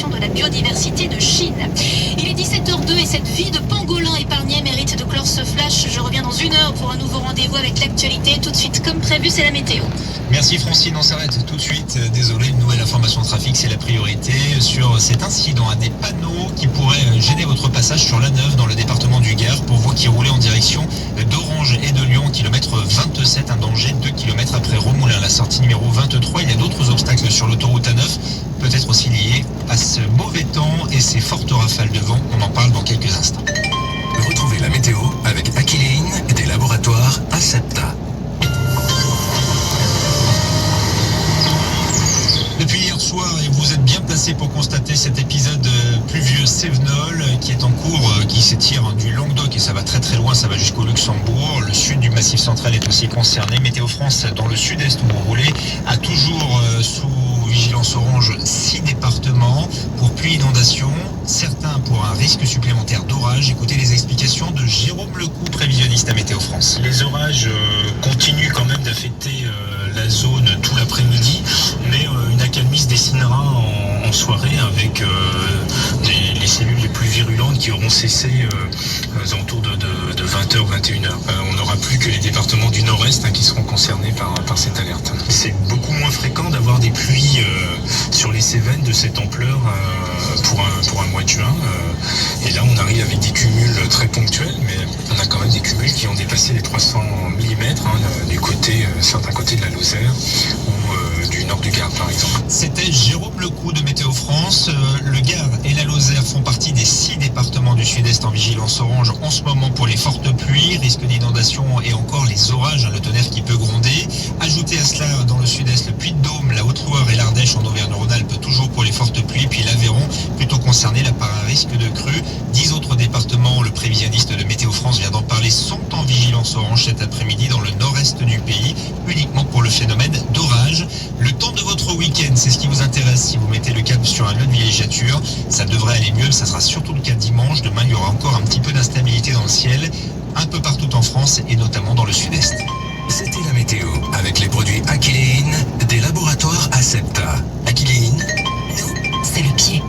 de la biodiversité de Chine. Il est 17h02 et cette vie de pangolin épargnée mérite de clore ce flash. Je reviens dans une heure pour un nouveau rendez-vous avec l'actualité. Tout de suite, comme prévu, c'est la météo. Merci Francine, on s'arrête tout de suite. Désolé, une nouvelle information de trafic, c'est la priorité sur cet incident. Des panneaux qui pourraient gêner votre passage sur l'A9 dans le département du Gard pour vous qui roulez en direction d'Orange et de Lyon, kilomètre 27, un danger 2 km après Romoulin, la sortie numéro 23. Il y a d'autres obstacles sur l'autoroute A9, peut-être aussi liés à ce mauvais temps et ces fortes rafales de vent. On en parle dans quelques instants. Retrouvez la météo avec Aquiline des laboratoires Acepta. Depuis hier soir, et vous êtes bien placé pour constater cet épisode pluvieux Cévenol qui est en cours, qui s'étire du Languedoc et ça va très très loin, ça va jusqu'au Luxembourg. Le sud du Massif central est aussi concerné. Météo France, dans le sud-est où vous roulez, a toujours sous vigilance orange 6 départements pour pluie inondation, certains pour un risque supplémentaire d'orage. Écoutez les explications de Jérôme Lecoux, prévisionniste à Météo France. Les orages continuent quand même d'affecter la zone tout l'après-midi, mais une accalmie se dessinera en soirée avec les cellules les plus virulentes qui auront cessé aux alentours de 20h, 21h. On n'aura plus que les départements du nord-est qui seront concernés par cette alerte. C'est beaucoup moins fréquent d'avoir des pluies sur les Cévennes de cette ampleur pour un mois de juin. Et là, on arrive avec des cumuls très ponctuels, mais on a quand même des cumuls qui ont dépassé les 300 mm du côté, certains côtés de la Lozère ou du nord du Gard, par exemple. C'était Jérôme Lecoux de Météo France. Le Gard et la Lozère font partie des 6 départements du sud-est en vigilance orange en ce moment pour les fortes pluies, risque d'inondation et encore les orages, le tonnerre qui peut gronder. Ajoutez à cela dans le sud-est le Puy-de-Dôme, la Haute-Loire et l'Ardèche en Auvergne-Rhône-Alpes, toujours pour les fortes pluies, puis l'Aveyron, plutôt concerné là par un risque de crue. 10 autres départements, le prévisionniste de Météo France vient d'en parler, sont en vigilance orange cet après-midi dans le nord-est du pays, uniquement pour le phénomène d'orage. Le temps de votre week-end, c'est ce qui vous intéresse si vous mettez le cap sur un lieu de villégiature. Ça devrait aller mieux, ça sera surtout le cas dimanche. Demain, il y aura encore un petit peu d'instabilité dans le ciel, un peu partout en France et notamment dans le sud-est. C'était la météo avec les produits Aquiline des laboratoires Acepta. Aquiline, Nous, c'est le pied.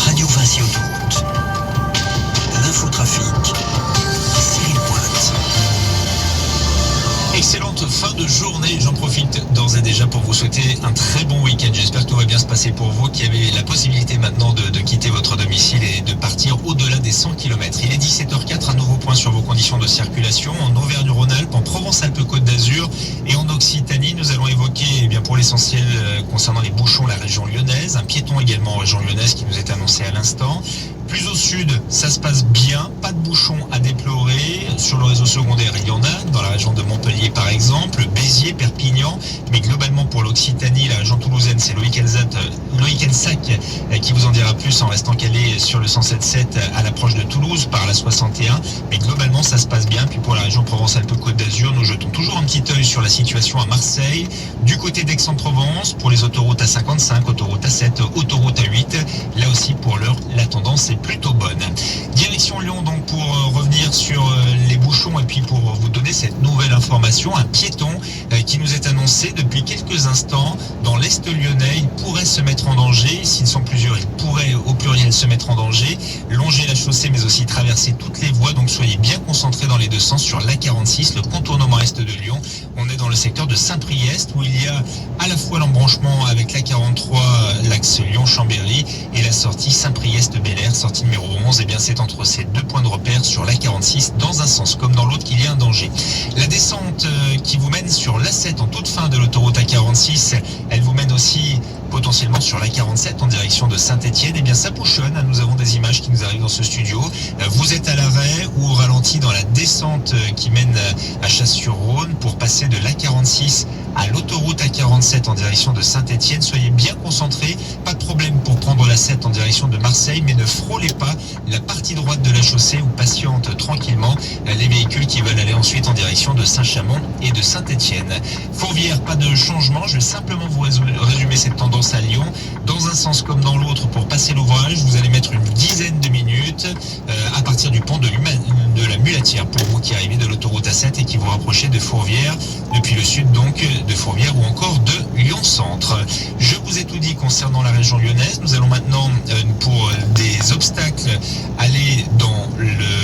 Radio Vinci Autoroute. L'infotrafic. Cyril Pointe. Excellente fin de journée, j'en profite d'ores et déjà pour vous souhaiter un très bon week-end. J'espère que tout va bien se passer pour vous, qui avez la possibilité maintenant de quitter votre domicile et de partir au-delà des 100 km. Il est 17h04, un nouveau point sur vos conditions de circulation en Auvergne-Rhône-Alpes, en Provence-Alpes-Côte d'Azur et en Occitanie. Nous allons évoquer pour l'essentiel concernant les bouchons la région lyonnaise, un piéton également en région lyonnaise qui nous est annoncé à l'instant. Plus au sud, ça se passe bien, pas de bouchons à déplorer. Sur le réseau secondaire, il y en a, dans la région de Montpellier par exemple, Béziers, Perpignan, mais globalement pour l'Occitanie, la région toulousaine, c'est Loïc Elsac qui vous en dira plus en restant calé sur le 107.7 à l'approche de Toulouse par la 61, mais globalement ça se passe bien. Puis pour la région Provence-Alpes-Côte d'Azur, nous jetons toujours un petit œil sur la situation à Marseille, du côté d'Aix-en-Provence, pour les autoroutes A55, autoroute A7, autoroute A8, là aussi pour l'heure, la tendance est plutôt bonne. Direction Lyon donc pour revenir sur les bouchons et puis pour vous donner cette nouvelle information, un piéton qui nous est annoncé depuis quelques instants dans l'est lyonnais. Il pourrait se mettre en danger, s'ils sont plusieurs, il pourrait au pluriel se mettre en danger, longer la chaussée mais aussi traverser toutes les voies, donc soyez bien concentrés dans les deux sens sur l'A46, le contournement est de Lyon. On est dans le secteur de Saint-Priest où il y a à la fois l'embranchement avec l'A43, l'axe Lyon-Chambéry et la sortie Saint-Priest-Bel-Air, sortie numéro 11, et bien c'est entre ces deux points de repère sur l'A46 dans un sens comme dans l'autre qu'il y a un danger. La descente qui vous mène sur l'A7 en toute fin de l'autoroute A46, elle vous mène aussi potentiellement sur l'A47 en direction de Saint-Étienne. Et bien ça bouchonne, nous avons des images qui nous arrivent dans ce studio. Vous êtes à l'arrêt ou au ralenti dans la descente qui mène à Chasse-sur-Rhône pour passer de l'A46 à l'autoroute A47 en direction de Saint-Étienne. Soyez bien concentrés, pas de problème pour prendre la 7 en direction de Marseille, mais ne frôlez pas la partie droite de la chaussée ou patiente tranquillement les véhicules qui veulent aller ensuite en direction de Saint-Chamond et de Saint-Étienne. Fourvière, pas de changement, je vais simplement vous résumer cette tendance à Lyon, dans un sens comme dans l'autre pour passer l'ouvrage. Vous allez mettre une dizaine de minutes à partir du pont de la Mulatière pour vous qui arrivez de l'autoroute A7 et qui vous rapprochez de Fourvière, depuis le sud donc de Fourvière ou encore de Lyon-Centre. Je vous ai tout dit concernant la région lyonnaise. Nous allons maintenant pour des obstacles aller dans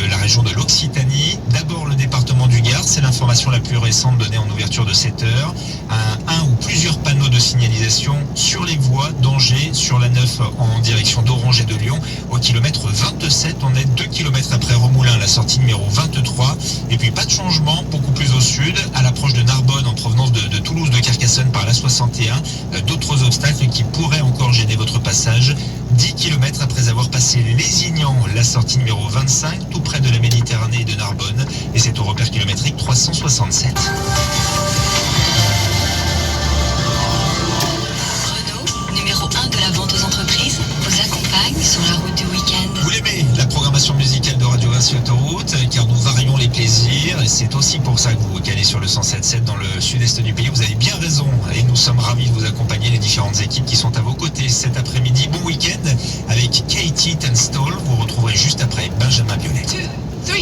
la région de l'Occitanie. D'abord le département du Gard, c'est l'information la plus récente donnée en ouverture de 7 heures. Un ou plusieurs panneaux de signalisation sur les voies d'Angers, sur la 9 en direction d'Orange et de Lyon. Au kilomètre 27, on est 2 km après Remoulins, la sortie numéro 23. Et puis pas de changement, beaucoup plus au sud, à l'approche de Narbonne en provenance de Toulouse, de Carcassonne par la 61. D'autres obstacles qui pourraient encore gêner votre passage. 10 km après avoir passé Lézignan, la sortie numéro 25, tout près de la Méditerranée et de Narbonne. Et c'est au repère kilométrique 367. Renault, numéro 1 de la vente aux entreprises, vous accompagne sur la route du week-end. Vous l'aimez, la programmation musicale de Radio Vinci Autoroute, car nous varions les plaisirs, et c'est aussi pour ça que vous vous calez sur le 107.7 dans le sud-est du pays. Vous avez bien raison, et nous sommes ravis de vous accompagner, les différentes équipes qui sont à vos côtés cet après-midi. Bon week-end avec Katie Tunstall. Vous retrouverez juste après Benjamin Biolay. 2, 3.